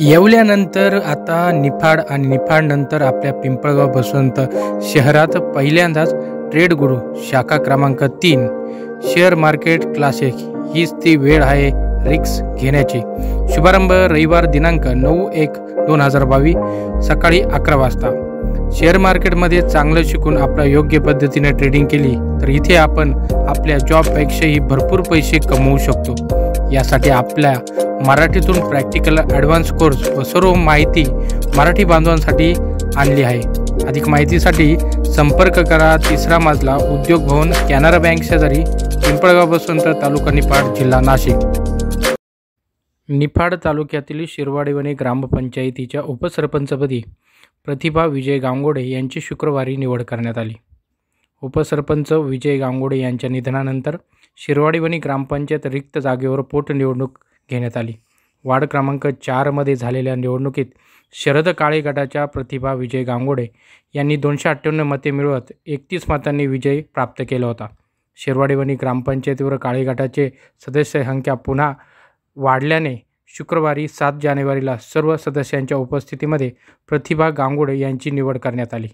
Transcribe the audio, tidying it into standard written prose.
येवल्यानंतर आता निफाड आणि निफाडनंतर आपल्या पिंपळगाव बसवंत शहरात पहिल्यांदाच ट्रेड गुरु शाखा क्रमांक 3 शेअर मार्केट क्लासिक हीच ती वेळ आहे रिक्स घेण्याची। शुभारंभ रविवार दिनांक 9/1/2022 सकाळी 11 वाजता। शेअर मार्केटमध्ये चांगलं शिकून आपला योग्य पद्धतीने ट्रेडिंग केली तर इथे आपण आपल्या जॉबपेक्षाही भरपूर पैसे कमवू शकतो। यासाठी आपल्या मराठीतून प्रॅक्टिकल ॲडव्हान्स कोर्स व सर्व माहिती मराठी बांधवांसाठी आणली आहे। अधिक माहितीसाठी संपर्क करा। तिसरा मजला उद्योग भवन, कॅनरा बँक शेजारी, पिंपळगाव बसवंत, तालुका निफाड, जिल्हा नाशिक। निफाड तालुक्यातील शिरवाडेवणे ग्रामपंचायतीच्या उपसरपंचपदी प्रतिभा विजय गांगोडे यांची शुक्रवारी निवड करण्यात आली। उपसरपंच विजय गांगोडे यांच्या निधनानंतर शिरवाडेवणे ग्रामपंचायत रिक्त जागेवर पोटनिवडणूक घेण्यात आली। वार्ड क्रमांक 4 मध्ये झालेल्या निवडणुकीत शरद काळे गटाच्या प्रतिभा विजय गांगोडे यांनी 258 मते मिळवत 31 मतांनी विजय प्राप्त केला होता। शिरवाडेवणे ग्रामपंचायतीवर काळे गटाचे सदस्य संख्या पुन्हा वाढल्याने शुक्रवारी 7 जानेवारीला सर्व सदस्यांच्या उपस्थितीमध्ये प्रतिभा गांगोडे यांची निवड करण्यात आली।